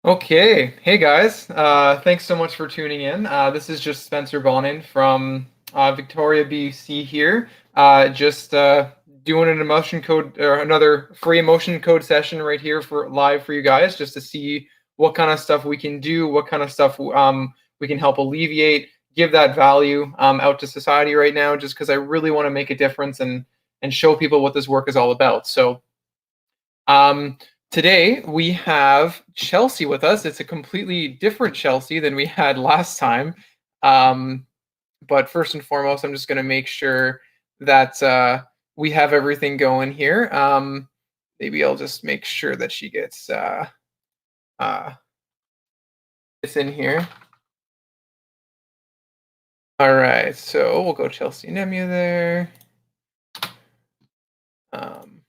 Okay. Hey guys. Thanks so much for tuning in. This is just Spencer Bonin from Victoria, BC here. Just doing an emotion code or another free emotion code session right here for live for you guys, just to see what kind of stuff we can do, what kind of stuff we can help alleviate, give that value out to society right now, just because I really want to make a difference and show people what this work is all about. So um, today we have Chelsea with us. It's a completely different Chelsea than we had last time. Um, but first and foremost, I'm just going to make sure that we have everything going here. Maybe I'll just make sure that she uh, gets in here. All right, so we'll go Chelsea Nemu there. Um,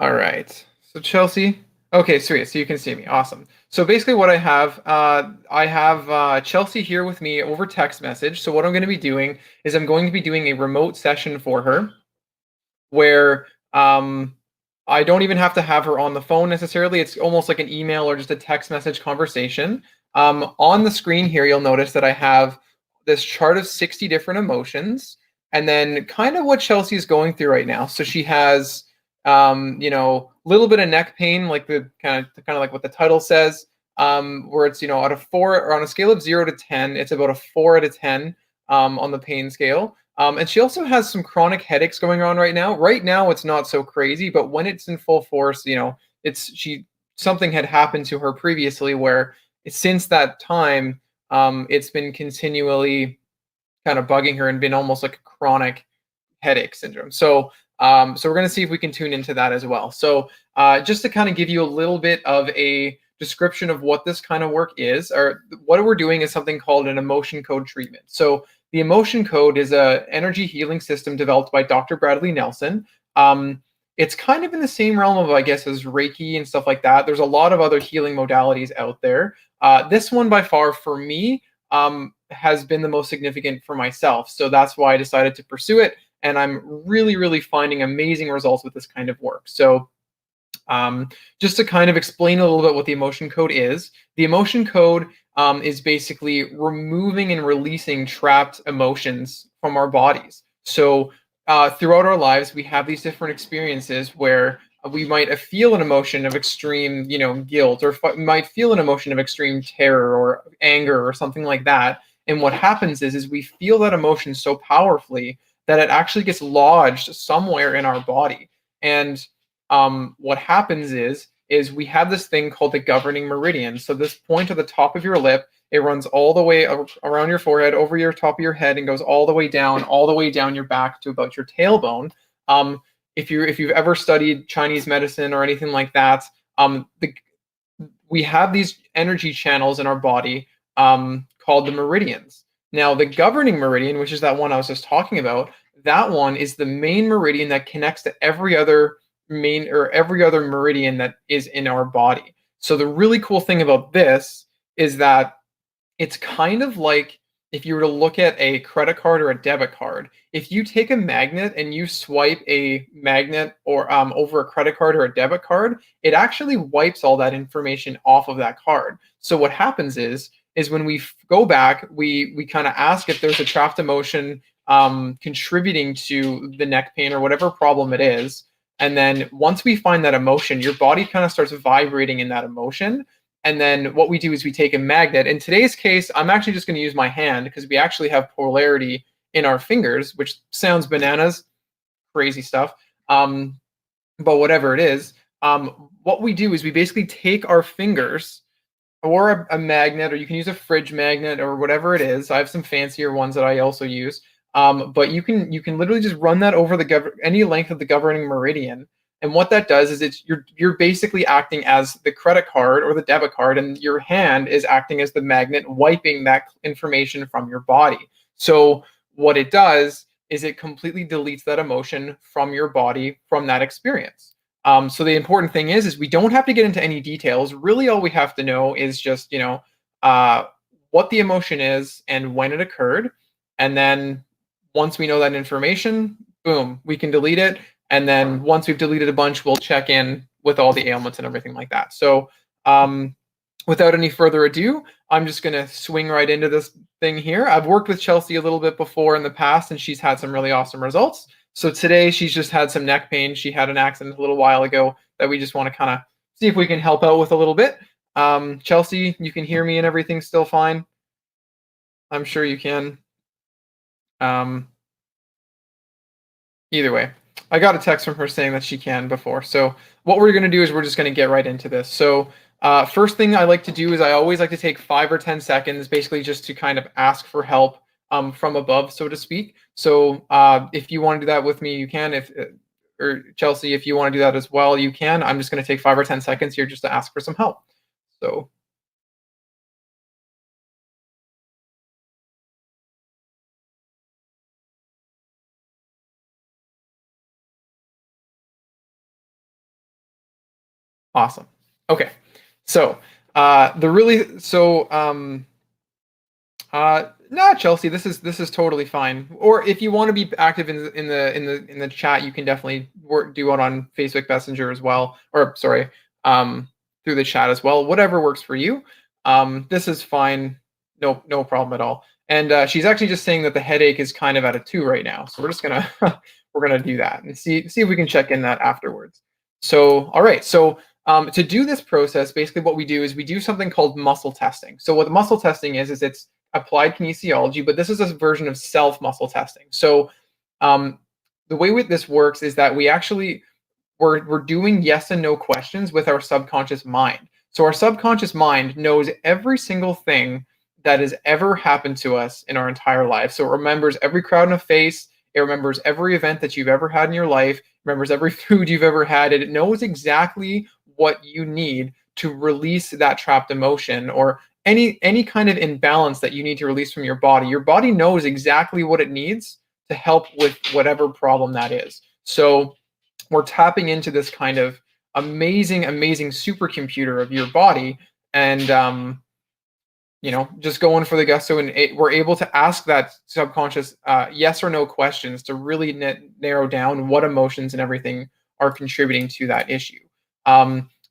all right. So Chelsea. Okay, sweet. So you can see me. Awesome. So basically, what I have Chelsea here with me over text message. So what I'm going to be doing is I'm going to be doing a remote session for her, where I don't even have to have her on the phone necessarily. It's almost like an email or just a text message conversation. On the screen here, you'll notice that I have this chart of 60 different emotions, and then kind of what Chelsea's going through right now. So she has, a little bit of neck pain, like the kind of like what the title says, where it's out of 4 or on a scale of 0 to 10, it's about a 4 out of 10 on the pain scale. And she also has some chronic headaches going on right now. Right now, it's not so crazy, but when it's in full force, it's she something had happened to her previously where since that time, it's been continually kind of bugging her and been almost like a chronic headache syndrome. So we're going to see if we can tune into that as well. So just to kind of give you a little bit of a description of what this kind of work is, or what we're doing is something called an emotion code treatment. So the emotion code is a energy healing system developed by Dr. Bradley Nelson. It's kind of in the same realm of, I guess, as Reiki and stuff like that. There's a lot of other healing modalities out there. This one, by far, for me, has been the most significant for myself. So that's why I decided to pursue it. And I'm really, really finding amazing results with this kind of work. So just to kind of explain a little bit what the emotion code is, the emotion code is basically removing and releasing trapped emotions from our bodies. So throughout our lives, we have these different experiences where we might feel an emotion of extreme, guilt, or might feel an emotion of extreme terror or anger or something like that. And what happens is we feel that emotion so powerfully that it actually gets lodged somewhere in our body. And what happens is we have this thing called the governing meridian. So this point at the top of your lip, it runs all the way around your forehead, over your top of your head, and goes all the way down your back to about your tailbone. If you've ever studied Chinese medicine or anything like that, we have these energy channels in our body called the meridians. Now, the governing meridian, which is that one I was just talking about, that one is the main meridian that connects to every other meridian that is in our body. So the really cool thing about this is that it's kind of like if you were to look at a credit card or a debit card. If you take a magnet and you swipe a magnet or over a credit card or a debit card, it actually wipes all that information off of that card. So what happens is when we go back, we kind of ask if there's a trapped emotion contributing to the neck pain or whatever problem it is. And then once we find that emotion, your body kind of starts vibrating in that emotion. And then what we do is we take a magnet. In today's case, I'm actually just going to use my hand because we actually have polarity in our fingers, which sounds bananas, crazy stuff. But whatever it is, what we do is we basically take our fingers or a magnet, or you can use a fridge magnet or whatever it is. I have some fancier ones that I also use. But you can literally just run that over any length of the governing meridian. And what that does is you're basically acting as the credit card or the debit card, and your hand is acting as the magnet, wiping that information from your body. So what it does is it completely deletes that emotion from your body from that experience. So the important thing is we don't have to get into any details. Really, all we have to know is just what the emotion is and when it occurred, and then once we know that information, boom, we can delete it. And then once we've deleted a bunch, we'll check in with all the ailments and everything like that. So Um, Without any further ado, I'm just going to swing right into this thing here. I've worked with Chelsea a little bit before in the past, and she's had some really awesome results. So today she's just had some neck pain. She had an accident a little while ago that we just want to kind of see if we can help out with a little bit. Chelsea, you can hear me and everything's still fine. I'm sure you can. Um, Either way, I got a text from her saying that she can before. So what we're going to do is we're just going to get right into this. So first thing I like to do is I always like to take 5 or 10 seconds, basically just to kind of ask for help from above, so to speak. So if you want to do that with me, you can. If or Chelsea, if you want to do that as well, you can. I'm just going to take 5 or 10 seconds here just to ask for some help. So awesome. Okay. So the really so no, Chelsea, this is totally fine. Or if you want to be active in the chat, you can definitely do it on Facebook Messenger as well, or sorry, through the chat as well. Whatever works for you. This is fine. No problem at all. And she's actually just saying that the headache is kind of at a 2 right now. So we're just gonna we're gonna do that and see if we can check in that afterwards. So all right, so to do this process, basically what we do is we do something called muscle testing. So what the muscle testing is it's applied kinesiology, but this is a version of self muscle testing. So um, the way this works is that we're doing yes and no questions with our subconscious mind. So our subconscious mind knows every single thing that has ever happened to us in our entire life. So it remembers every crowd in a face. It remembers every event that you've ever had in your life. It remembers every food you've ever had. And it knows exactly what you need to release that trapped emotion or any kind of imbalance that you need to release from your body. Your body knows exactly what it needs to help with whatever problem that is. So we're tapping into this kind of amazing supercomputer of your body, and just going for the gusto, and we're able to ask that subconscious yes or no questions to really narrow down what emotions and everything are contributing to that issue.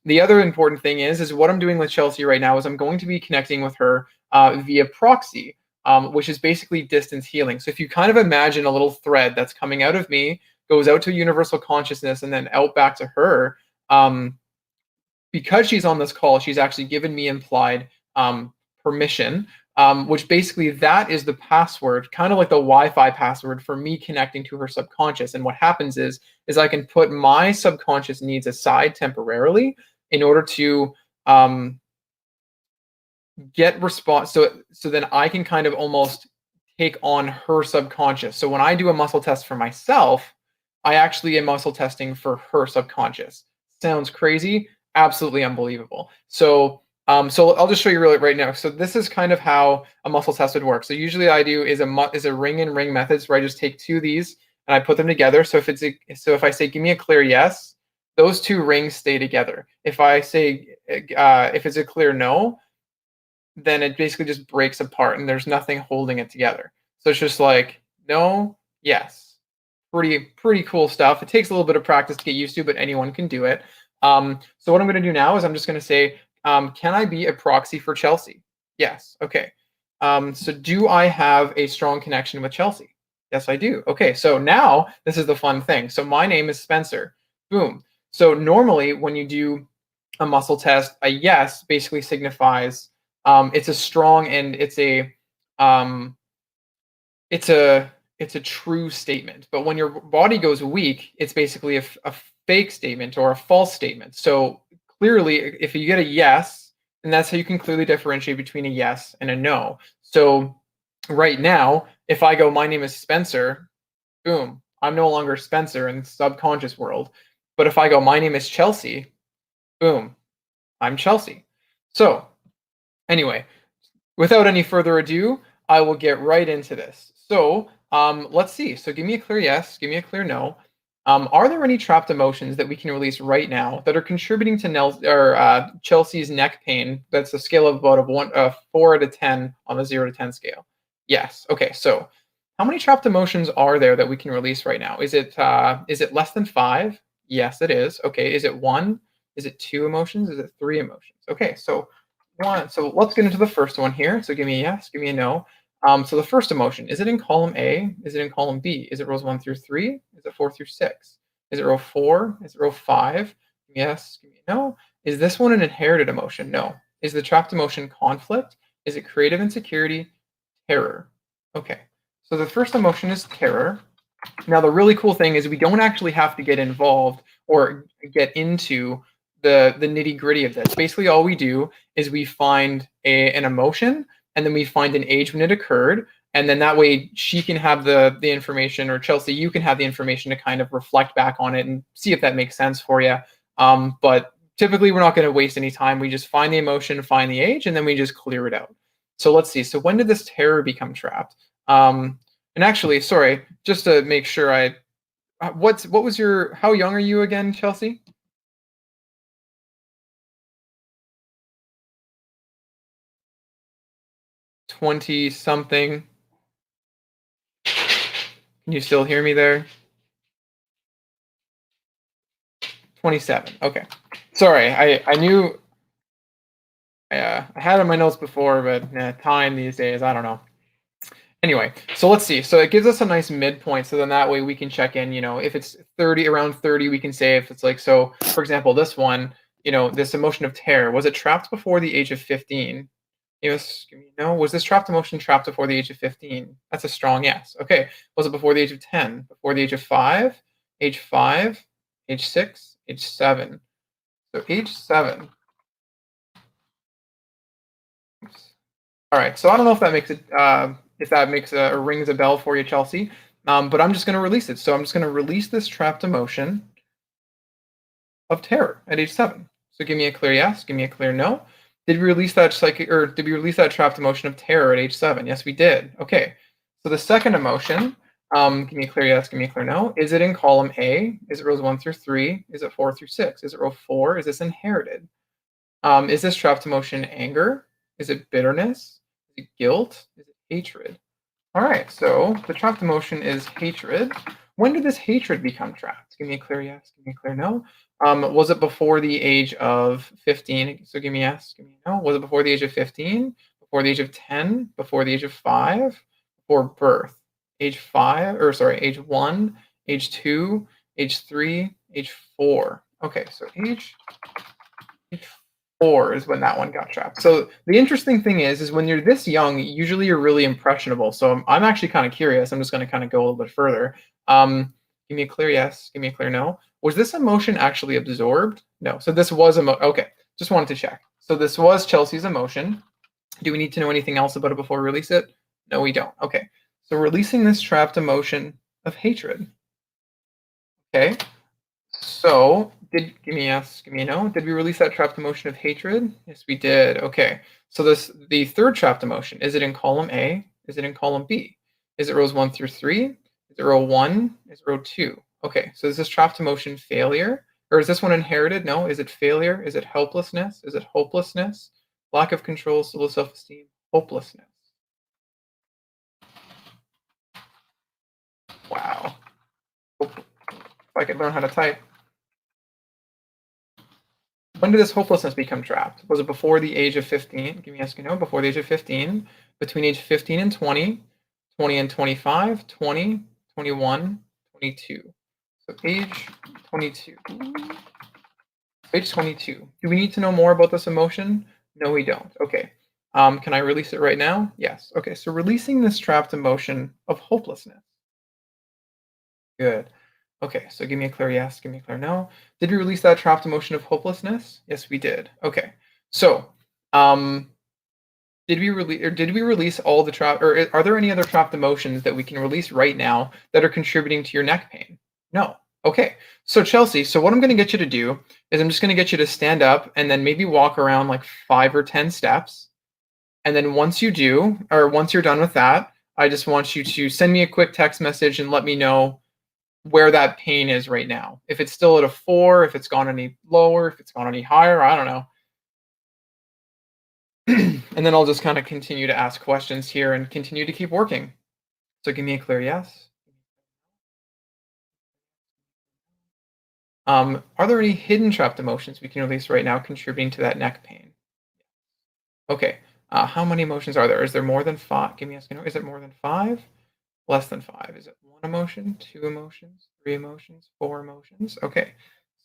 The other important thing is what I'm doing with Chelsea right now is I'm going to be connecting with her via proxy, which is basically distance healing. So if you kind of imagine a little thread that's coming out of me, goes out to universal consciousness, and then out back to her. Because she's on this call, she's actually given me implied permission, which basically that is the password, kind of like the Wi-Fi password for me connecting to her subconscious. And what happens is I can put my subconscious needs aside temporarily in order to get response. So then I can kind of almost take on her subconscious. So when I do a muscle test for myself, I actually am muscle testing for her subconscious. Sounds crazy, absolutely unbelievable. So I'll just show you really right now. So this is kind of how a muscle test would work. So usually I do is a ring and ring methods where I just take two of these and I put them together. So if I say give me a clear yes, those two rings stay together. If I say if it's a clear no, then it basically just breaks apart and there's nothing holding it together. So it's just like no, yes. Pretty cool stuff. It takes a little bit of practice to get used to, but anyone can do it. So what I'm going to do now is I'm just going to say, can I be a proxy for Chelsea? Yes. Okay. So do I have a strong connection with Chelsea? Yes, I do. Okay. So now this is the fun thing. So my name is Spencer. Boom. So normally when you do a muscle test, a yes basically signifies it's a strong and um, it's a it's a true statement. But when your body goes weak, it's basically a fake statement or a false statement. So clearly, if you get a yes, then that's how you can clearly differentiate between a yes and a no. So right now, if I go, my name is Spencer, boom, I'm no longer Spencer in the subconscious world. But if I go, my name is Chelsea, boom, I'm Chelsea. So anyway, without any further ado, I will get right into this. So let's see. So give me a clear yes, give me a clear no. Are there any trapped emotions that we can release right now that are contributing to Chelsea's neck pain? That's a scale of about 4 out of 10 on the 0 to 10 scale. Yes. Okay. So how many trapped emotions are there that we can release right now? Is it less than 5? Yes, it is. Okay. Is it 1? Is it 2 emotions? Is it 3 emotions? Okay, so so let's get into the first one here. So give me a yes, give me a no. So the first emotion, is it in column A? Is it in column B? Is it rows 1 through 3? Is it 4 through 6? Is it row 4? Is it row 5? Yes, give me a no. Is this one an inherited emotion? No. Is the trapped emotion conflict? Is it creative insecurity? Terror. Okay. So the first emotion is terror. Now, the really cool thing is we don't actually have to get involved or get into the nitty-gritty of this. Basically, all we do is we find an emotion, and then we find an age when it occurred, and then that way she can have the information, or Chelsea, you can have the information to kind of reflect back on it and see if that makes sense for you. But typically, we're not going to waste any time. We just find the emotion, find the age, and then we just clear it out. So let's see. So when did this terror become trapped? And actually, sorry, just to make sure what was your, how young are you again, Chelsea? 20 something. Can you still hear me there? 27. Okay. Sorry, I knew I had it in my notes before, but time these days, I don't know. Anyway, so let's see. So it gives us a nice midpoint. So then that way we can check in, if it's 30, around 30, we can say if it's like, so for example, this one, this emotion of terror, was it trapped before the age of 15? Yes, no. Was this trapped emotion trapped before the age of 15? That's a strong yes. Okay. Was it before the age of 10? Before the age of 5? Age 5? Age 6? Age 7? So age 7. Oops. All right. So I don't know if that makes or rings a bell for you, Chelsea. But I'm just going to release it. So I'm just going to release this trapped emotion of terror at age 7. So give me a clear yes. Give me a clear no. Did we release that did we release that trapped emotion of terror at age 7? Yes, we did. Okay. So the second emotion, give me a clear yes, give me a clear no. Is it in column A? Is it rows 1 through 3? Is it 4 through 6? Is it row 4? Is this inherited? Is this trapped emotion anger? Is it bitterness? Is it guilt? Is it hatred? All right, so the trapped emotion is hatred. When did this hatred become trapped? Give me a clear yes, give me a clear no. Was it before the age of 15? So give me yes, give me a no. Was it before the age of 15? Before the age of 10? Before the age of 5? Before birth? Age 5, or sorry, age 1, age 2, age 3, age 4. Okay, so age 4 is when that one got trapped. So the interesting thing is when you're this young, usually you're really impressionable. So I'm actually kind of curious. I'm just going to kind of go a little bit further. Give me a clear yes. Give me a clear no. Was this emotion actually absorbed? No. So this was okay. Just wanted to check. So this was Chelsea's emotion. Do we need to know anything else about it before we release it? No, we don't. Okay. So releasing this trapped emotion of hatred. Okay. So, give me a yes, give me a no. Did we release that trapped emotion of hatred? Yes, we did. Okay. So the third trapped emotion, is it in column A? Is it in column B? Is it rows 1 through 3? Is it row 1? Is it row 2? Okay. So is this trapped emotion failure? Or is this one inherited? No. Is it failure? Is it helplessness? Is it hopelessness? Lack of control, low self-esteem, hopelessness. Wow. If I could learn how to type. When did this hopelessness become trapped? Was it before the age of 15? Give me yes or no. Before the age of 15, between age 15 and 20, 20 and 25, 20, 21, 22. So age 22. Age 22. Do we need to know more about this emotion? No, we don't. Okay. Can I release it right now? Yes. Okay. So releasing this trapped emotion of hopelessness. Good. Okay, so give me a clear yes, give me a clear no. Did we release that trapped emotion of hopelessness? Yes, we did. Okay. So, um, did we release all the trap, or are there any other trapped emotions that we can release right now that are contributing to your neck pain? No. Okay. So Chelsea, so what I'm going to get you to do is I'm just going to get you to stand up and then maybe walk around like 5 or 10 steps. And then once you do, or once you're done with that, I just want you to send me a quick text message and let me know where that pain is right now. If it's still at a 4, if it's gone any lower, if it's gone any higher, I don't know. And then I'll just kind of continue to ask questions here and continue to keep working. So give me a clear yes. Are there any hidden trapped emotions we can release right now contributing to that neck pain? Okay. How many emotions are there? Is there more than five? Give me a second. Is it more than five? Less than five? Is it one emotion, two emotions, three emotions, four emotions? Okay.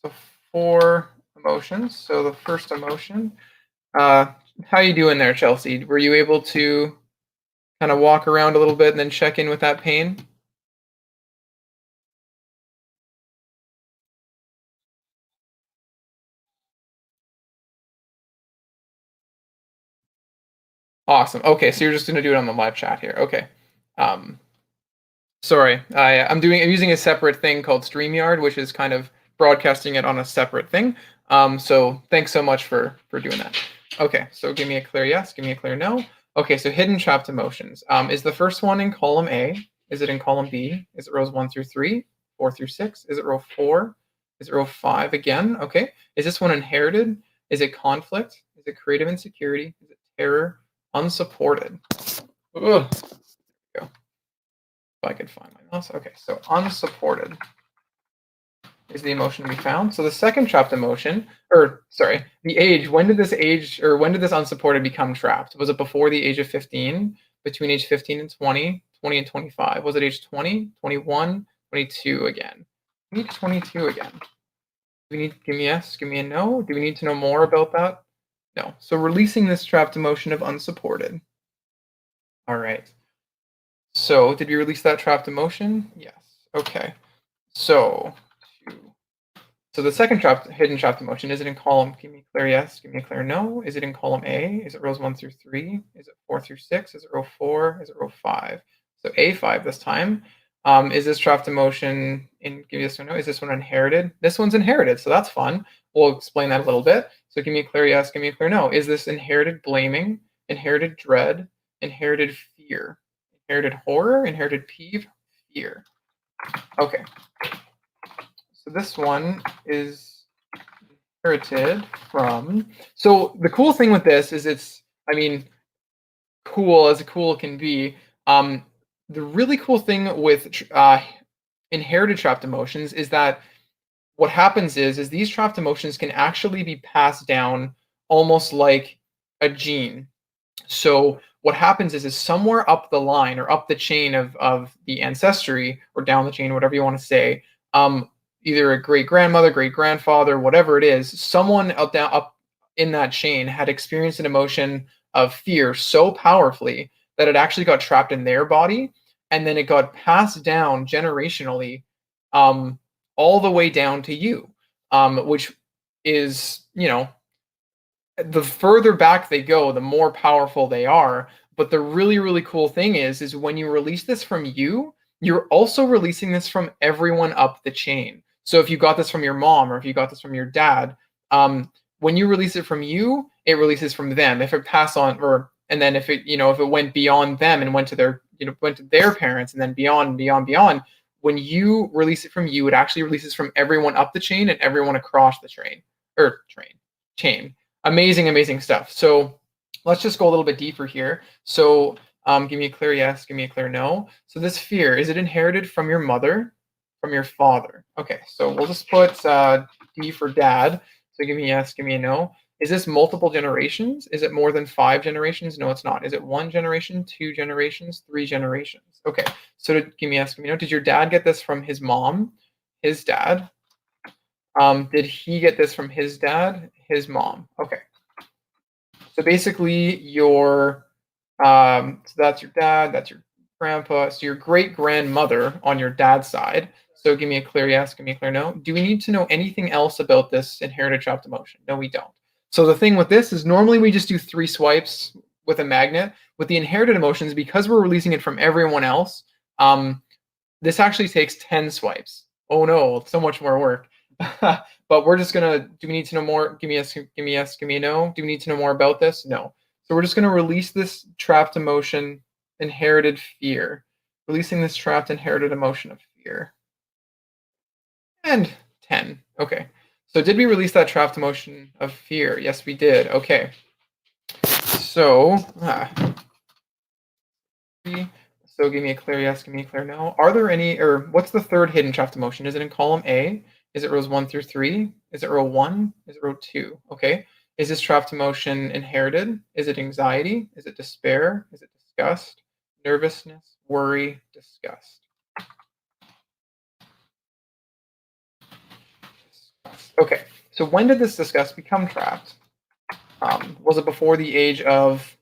So four emotions. So the first emotion. Uh, how you doing there, Chelsea? Were you able to kind of walk around a little bit and then check in with that pain? Awesome. Okay, so you're just gonna do it on the live chat here. Okay. Um, Sorry, I'm using a separate thing called StreamYard, which is kind of broadcasting it on a separate thing. So thanks so much for doing that. Okay, so give me a clear yes, give me a clear no. Okay, so hidden trapped emotions. Is the first one in column A? Is it in column B? Is it rows 1 through 3, 4 through 6? Is it row 4? Is it row 5 again? Okay. Is this one inherited? Is it conflict? Is it creative insecurity? Is it terror? Unsupported. Ugh. Go. If I could find my mouse. Okay, so unsupported is the emotion we found. So the second trapped emotion, or sorry, the age. When did this age, or when did this unsupported become trapped? Was it before the age of 15, between age 15 and 20, 20 and 25? Was it age 20, 21, 22 again? We need 22 again. Do we need, give me a yes, give me a no? Do we need to know more about that? No. So releasing this trapped emotion of unsupported. All right. So did we release that trapped emotion? Yes. Okay. So So the second hidden trapped emotion, is it in column? Give me a clear yes, give me a clear no. Is it in column A? Is it rows 1 through 3? Is it 4 through 6? Is it row 4? Is it row 5? So A5 this time. Is this trapped emotion in, give me yes or no? Is this one inherited? This one's inherited, so that's fun. We'll explain that a little bit. So give me a clear yes, give me a clear no. Is this inherited blaming, inherited dread, inherited fear, inherited horror, inherited peeve, fear? Okay, so this one is inherited from. So the cool thing with this is I mean, cool as cool can be. Um, the really cool thing with inherited trapped emotions is that what happens is these trapped emotions can actually be passed down almost like a gene. So what happens is somewhere up the line or up the chain of the ancestry or down the chain, whatever you want to say, um, either a great grandmother, great grandfather, whatever it is, someone up in that chain had experienced an emotion of fear so powerfully that it actually got trapped in their body, and then it got passed down generationally, um, all the way down to you, which is, the further back they go, the more powerful they are. But the really, really cool thing is when you release this from you, you're also releasing this from everyone up the chain. So if you got this from your mom or if you got this from your dad, when you release it from you, it releases from them. If it pass on, or and then if it went beyond them and went to their parents and then beyond, beyond, beyond. When you release it from you, it actually releases from everyone up the chain and everyone across the chain. Amazing, amazing stuff. So let's just go a little bit deeper here. So give me a clear yes, give me a clear no. So this fear, is it inherited from your mother, from your father? Okay, so we'll just put D for dad. So give me a yes, give me a no. Is this multiple generations? Is it more than 5 generations? No, it's not. Is it 1 generation, 2 generations, 3 generations? Okay, so give me a yes, give me a no. Did your dad get this from his mom, his dad? Did he get this from his dad, his mom? Okay. So basically, so that's your dad, that's your grandpa, so your great grandmother on your dad's side. So give me a clear yes, give me a clear no. Do we need to know anything else about this inherited trapped emotion? No, we don't. So the thing with this is normally we just do 3 swipes with a magnet. With the inherited emotions, because we're releasing it from everyone else, this actually takes 10 swipes. Oh no, it's so much more work. But we're just gonna, do we need to know more? Give me yes, give me yes, give me a no. Do we need to know more about this? No. So we're just gonna release this trapped emotion, inherited fear. Releasing this trapped inherited emotion of fear. And 10. Okay. So did we release that trapped emotion of fear? Yes, we did. Okay. So, so give me a clear yes, give me a clear no. Are there any, or what's the third hidden trapped emotion? Is it in column A? Is it rows 1 through 3? Is it row 1? Is it row 2? Okay. Is this trapped emotion inherited? Is it anxiety? Is it despair? Is it disgust? Nervousness, worry, disgust. Okay, so when did this disgust become trapped? Was it before the age of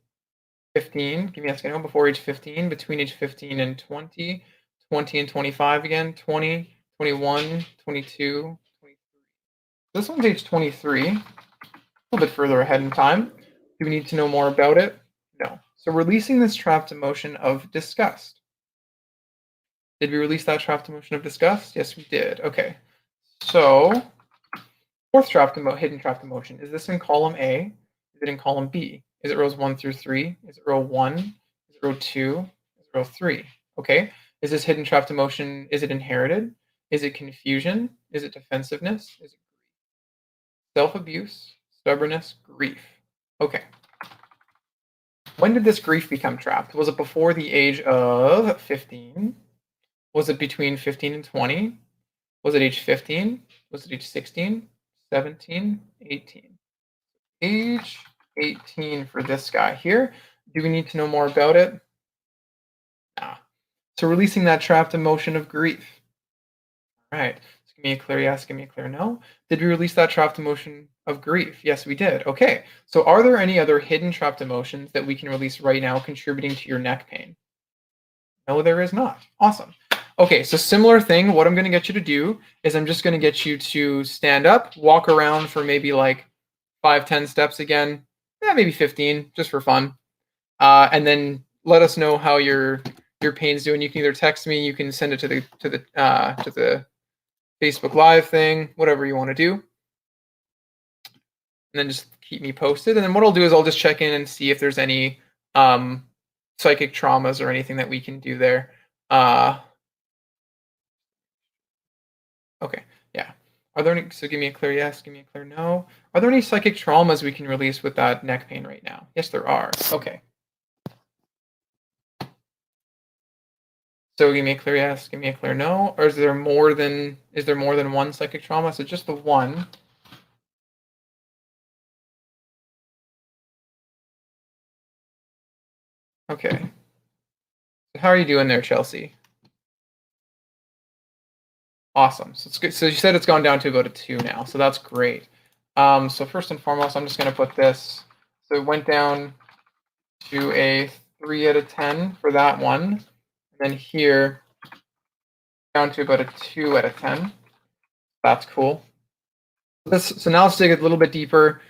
15? Give me a second. Before age 15, between age 15 and 20, 20 and 25 again, 20, 21, 22, 23. This one's age 23, a little bit further ahead in time. Do we need to know more about it? No. So releasing this trapped emotion of disgust. Did we release that trapped emotion of disgust? Yes, we did. Okay. So fourth hidden trapped emotion. Is this in column A? Is it in column B? Is it rows 1 through 3? Is it row 1? Is it row 2? Is it row 3? Okay. Is this hidden trapped emotion, is it inherited? Is it confusion? Is it defensiveness? Is it self-abuse, stubbornness, grief? Okay. When did this grief become trapped? Was it before the age of 15? Was it between 15 and 20? Was it age 15? Was it age 16? 17? 18? Age 18 for this guy here. Do we need to know more about it? Nah. So releasing that trapped emotion of grief. All right. So give me a clear yes, give me a clear no. Did we release that trapped emotion of grief? Yes, we did. Okay. So are there any other hidden trapped emotions that we can release right now contributing to your neck pain? No, there is not. Awesome. Okay, so similar thing. What I'm going to get you to do is I'm just going to get you to stand up, walk around for maybe like 5-10 steps again, maybe 15, just for fun, and then let us know how your pain's doing. You can either text me, you can send it to the Facebook Live thing, whatever you want to do, and then just keep me posted. And then what I'll do is I'll just check in and see if there's any psychic traumas or anything that we can do there. Okay, yeah. Are there any, so give me a clear yes, give me a clear no. Are there any psychic traumas we can release with that neck pain right now? Yes, there are. Okay. So give me a clear yes, give me a clear no. Or is there more than one psychic trauma? So just the one. Okay. So how are you doing there, Chelsea? Awesome. So it's good. So you said it's gone down to about a 2 now. So that's great. So first and foremost, I'm just going to put this. So it went down to a 3 out of 10 for that one. And then here, down to about a 2 out of 10. That's cool. So now let's dig a little bit deeper.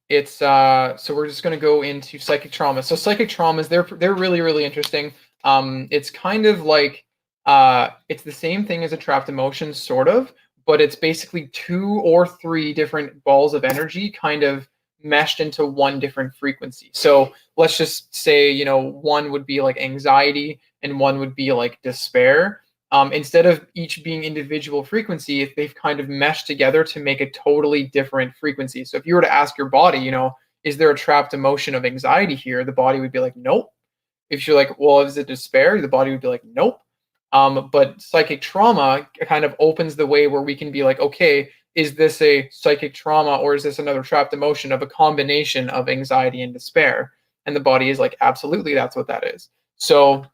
It's so we're just going to go into psychic trauma. So psychic traumas, they're really, really interesting. It's kind of like it's the same thing as a trapped emotion, sort of, but it's basically 2 or 3 different balls of energy kind of meshed into one different frequency. So let's just say, one would be like anxiety and one would be like despair. Instead of each being individual frequency, they've kind of meshed together to make a totally different frequency. So if you were to ask your body, is there a trapped emotion of anxiety here? The body would be like, nope. If you're like, well, is it despair? The body would be like, nope. But psychic trauma kind of opens the way where we can be like, okay, is this a psychic trauma or is this another trapped emotion of a combination of anxiety and despair? And the body is like, absolutely, that's what that is. So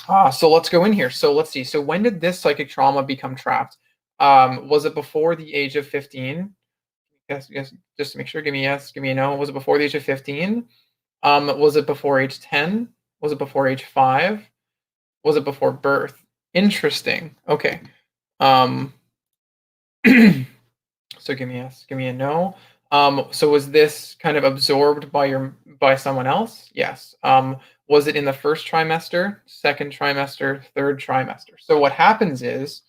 let's go in here. So let's see. So when did this psychic trauma become trapped? Was it before the age of 15? Yes, just to make sure, give me a yes, give me a no. Was it before the age of 15? Was it before age 10? Was it before age 5? Was it before birth? Interesting. Okay. So give me a yes, give me a no. So was this kind of absorbed by someone else? Yes. Was it in the first trimester, second trimester, third trimester? So what happens is,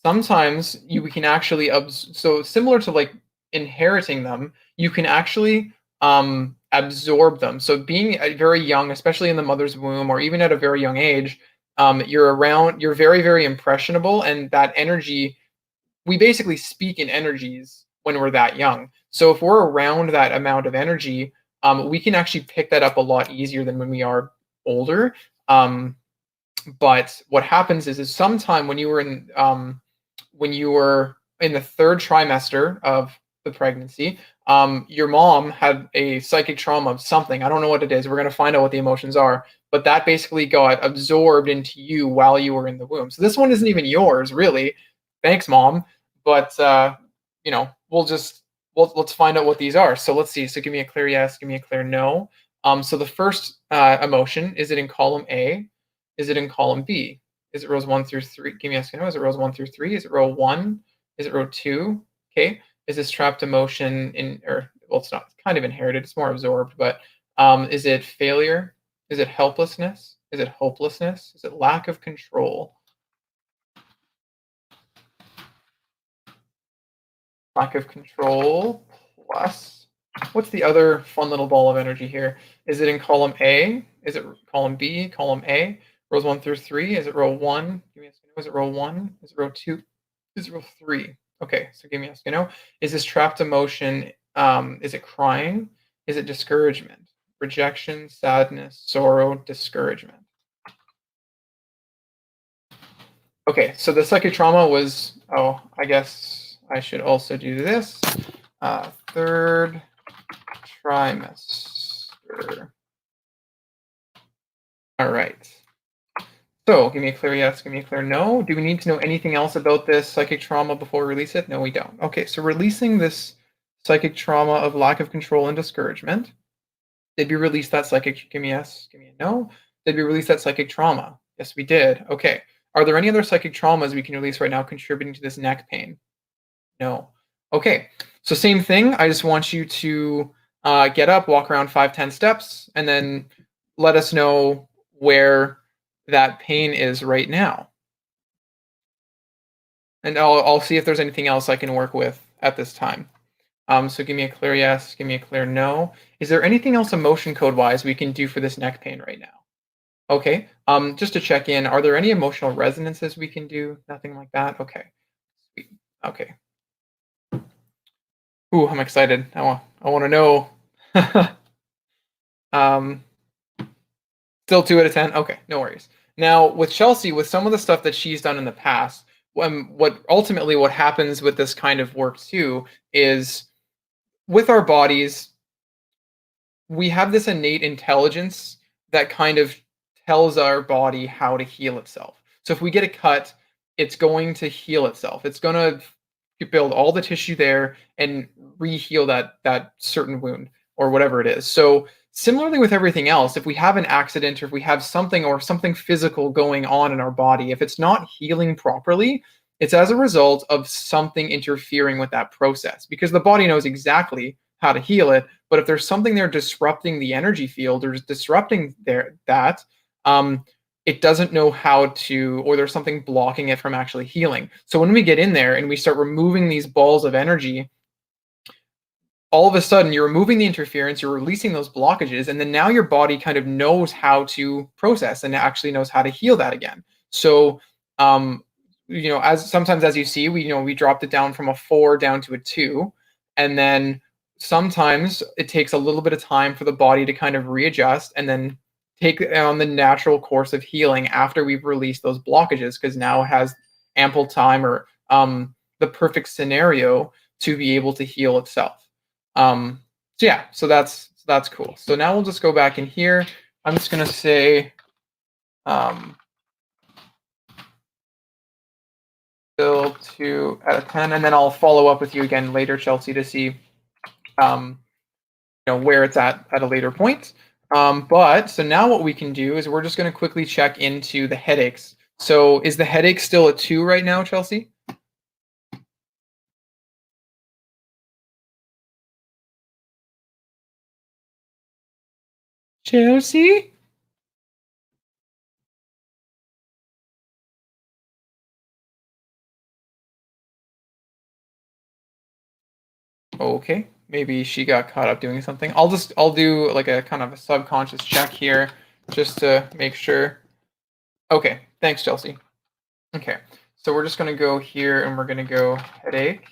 sometimes we can actually so similar to like inheriting them, you can actually absorb them. So being very young, especially in the mother's womb, or even at a very young age, you're very, very impressionable, and that energy, we basically speak in energies when we're that young. So if we're around that amount of energy, we can actually pick that up a lot easier than when we are older. But what happens is sometime when you were in when you were in the 3rd trimester of the pregnancy, your mom had a psychic trauma of something. I don't know what it is. We're going to find out what the emotions are, but that basically got absorbed into you while you were in the womb. So this one isn't even yours, really. Thanks, mom. But you know, let's find out what these are. So let's see. So give me a clear yes, give me a clear no. So the first emotion, is it in column A? Is it in column B? Is it rows 1 through 3? Give me a yes, no. Is it rows 1 through 3? Is it row 1? Is it row 2? Okay. Is this trapped emotion in, or well, it's not, it's kind of inherited, it's more absorbed, but is it failure? Is it helplessness? Is it hopelessness? Is it lack of control? Lack of control plus, what's the other fun little ball of energy here? Is it in column A? Is it column B? Column A? Rows 1 through 3? Is it row 1? Give me a second. Is it row 1? Is it row 2? Is it row 3? Okay, so give me a yes, no. Is this trapped emotion, is it crying? Is it discouragement? Rejection, sadness, sorrow, discouragement. Okay, so the psychic trauma was, oh, I guess I should also do this. 3rd trimester. All right. So give me a clear yes, give me a clear no. Do we need to know anything else about this psychic trauma before we release it? No, we don't. Okay, so releasing this psychic trauma of lack of control and discouragement. Did we release that psychic? Give me a yes, give me a no. Did we release that psychic trauma? Yes, we did. Okay. Are there any other psychic traumas we can release right now contributing to this neck pain? No. Okay. So same thing. I just want you to get up, walk around 5-10 steps, and then let us know where that pain is right now. And I'll see if there's anything else I can work with at this time. So give me a clear yes, give me a clear no. Is there anything else emotion code wise we can do for this neck pain right now? Okay. Just to check in, are there any emotional resonances we can do? Nothing like that? Okay. Sweet. Okay. Ooh, I'm excited. I want to know. um, Still 2 out of 10? Okay, no worries. Now, with Chelsea, with some of the stuff that she's done in the past, what happens with this kind of work too is with our bodies, we have this innate intelligence that kind of tells our body how to heal itself. So if we get a cut, it's going to heal itself. It's going to build all the tissue there and re-heal that certain wound or whatever it is. So similarly with everything else, if we have an accident or if we have something physical going on in our body, if it's not healing properly, it's as a result of something interfering with that process because the body knows exactly how to heal it. But if there's something there disrupting the energy field or disrupting um, it doesn't know how to, or there's something blocking it from actually healing. So when we get in there and we start removing these balls of energy, all of a sudden you're removing the interference, you're releasing those blockages, and then now your body kind of knows how to process and actually knows how to heal that again. So, as sometimes as you see, we dropped it down from a 4 down to a 2, and then sometimes it takes a little bit of time for the body to kind of readjust and then take on the natural course of healing after we've released those blockages because now it has ample time or the perfect scenario to be able to heal itself. So yeah, so that's cool. So now we'll just go back in here. I'm just gonna say still 2 out of 10, and then I'll follow up with you again later, Chelsea, to see where it's at a later point. But so now what we can do is we're just going to quickly check into the headaches. So is the headache still a 2 right now, Chelsea? Chelsea? Okay, maybe she got caught up doing something. I'll do like a kind of a subconscious check here just to make sure. Okay, thanks, Chelsea. Okay, so we're just going to go here and we're going to go headache,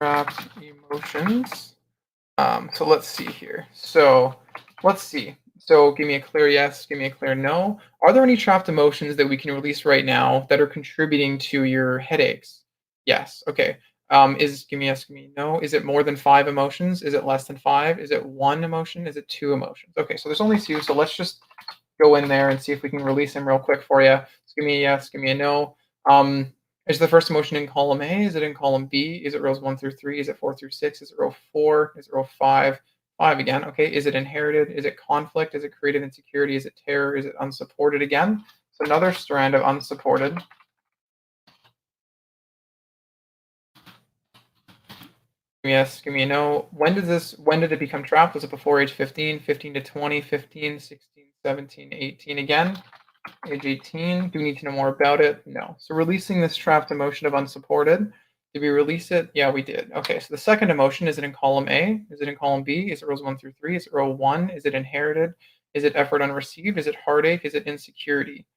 trapped emotions. So let's see here. So let's see. So give me a clear yes, give me a clear no. Are there any trapped emotions that we can release right now that are contributing to your headaches? Yes. Okay. Is give me yes, give me no. Is it more than five emotions? Is it less than five? Is it one emotion? Is it two emotions? Okay, so there's only two. So let's just go in there and see if we can release them real quick for you. So give me a yes, give me a no. Is the first emotion in column A? Is it in column B? Is it rows 1 through 3? Is it 4 through 6? Is it row 4? Is it row 5? 5 again. Okay. Is it inherited? Is it conflict? Is it creative insecurity? Is it terror? Is it unsupported again? So another strand of unsupported. Yes, give me a no. When did it become trapped? Was it before age 15, 15 to 20, 15, 16, 17, 18 again? Age 18. Do we need to know more about it? No. So releasing this trapped emotion of unsupported. Did we release it? Yeah, we did. Okay, so the second emotion, is it in column A? Is it in column B? Is it rows 1 through 3? Is it row 1? Is it inherited? Is it effort unreceived? Is it heartache? Is it insecurity?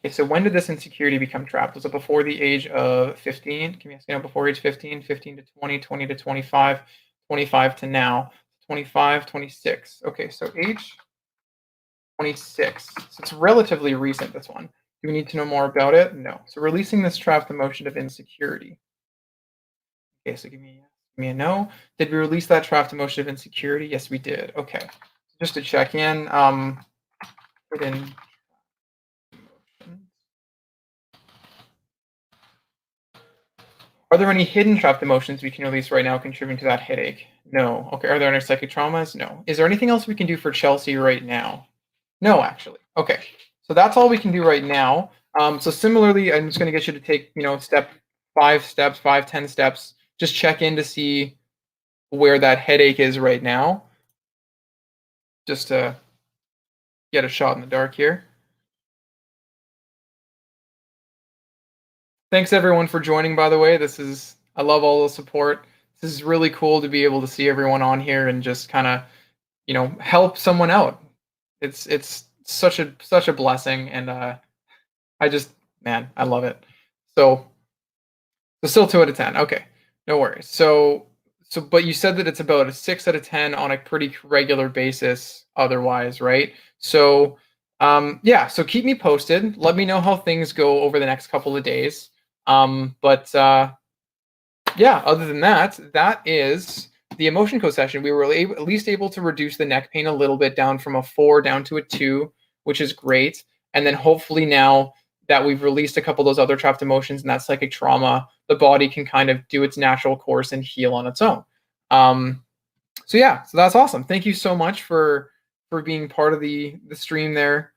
Okay, so when did this insecurity become trapped? Was it before the age of 15? Can we ask, before age 15, 15 to 20, 20 to 25, 25 to now, 25, 26. Okay, so age 26. So it's relatively recent, this one. Do we need to know more about it? No. So releasing this trapped emotion of insecurity. Okay, so give me a no. Did we release that trapped emotion of insecurity? Yes, we did. Okay. Just to check in, put in emotions. Are there any hidden trapped emotions we can release right now contributing to that headache? No. Okay. Are there any psychic traumas? No. Is there anything else we can do for Chelsea right now? No, actually. Okay. So that's all we can do right now. So similarly, I'm just going to get you to take, five, 10 steps. Just check in to see where that headache is right now. Just to get a shot in the dark here. Thanks everyone for joining, by the way. I love all the support. This is really cool to be able to see everyone on here and just kind of, help someone out. It's such a blessing, and I just, man, I love it. So still 2 out of 10. Okay, no worries. But you said that it's about a 6 out of 10 on a pretty regular basis. Otherwise, right? So, yeah. So keep me posted. Let me know how things go over the next couple of days. But yeah. Other than that, that is the emotion code session. We were at least able to reduce the neck pain a little bit, down from a 4 down to a 2, which is great. And then hopefully now that we've released a couple of those other trapped emotions and that psychic trauma, the body can kind of do its natural course and heal on its own. Um, so yeah, so that's awesome. Thank you so much for being part of the stream there,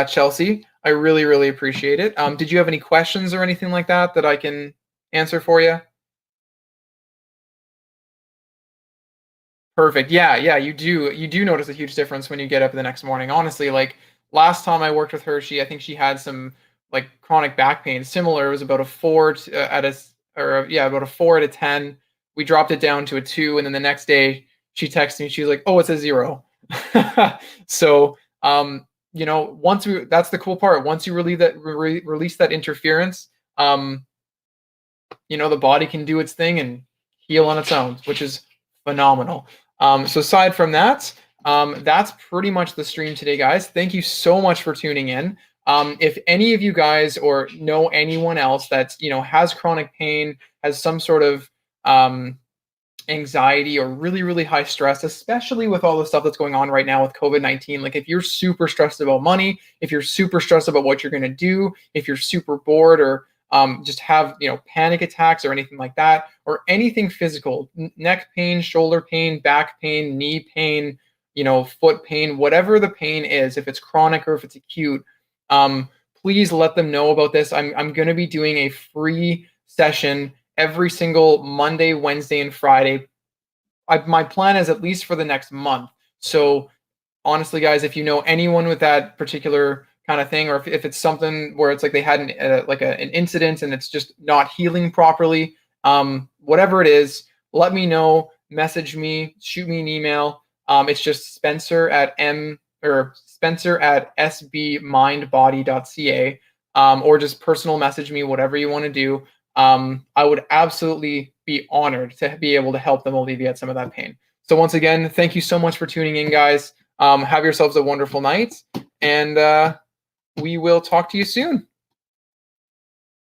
Chelsea. I really really appreciate it. Did you have any questions or anything like that that I can answer for you? Perfect. Yeah, yeah, you do notice a huge difference when you get up the next morning. Honestly, like last time I worked with her, I think she had some like chronic back pain. Similar, it was about a 4 at yeah, about a 4 out of 10. We dropped it down to a 2, and then the next day she texted me. She's like, "Oh, it's a 0." So, once that's the cool part. Once you release that interference, the body can do its thing and heal on its own, which is phenomenal. So aside from that, that's pretty much the stream today, guys. Thank you so much for tuning in. If any of you guys or know anyone else that has chronic pain, has some sort of anxiety or really really high stress, especially with all the stuff that's going on right now with COVID-19, like if you're super stressed about money, if you're super stressed about what you're going to do, if you're super bored, or just have panic attacks or anything like that, or anything physical, neck pain, shoulder pain, back pain, knee pain, foot pain, whatever the pain is, if it's chronic or if it's acute, please let them know about this. I'm going to be doing a free session every single Monday, Wednesday, and Friday. My plan is at least for the next month. So honestly, guys, if you know anyone with that particular kind of thing, or if it's something where it's like they had an incident and it's just not healing properly, whatever it is, let me know. Message me, shoot me an email. It's just Spencer at sbmindbody.ca, or just personal message me, whatever you want to do. I would absolutely be be honored to be able to help them alleviate some of that pain. So once again, thank you so much for tuning in, guys. Have yourselves a wonderful night, and we will talk to you soon.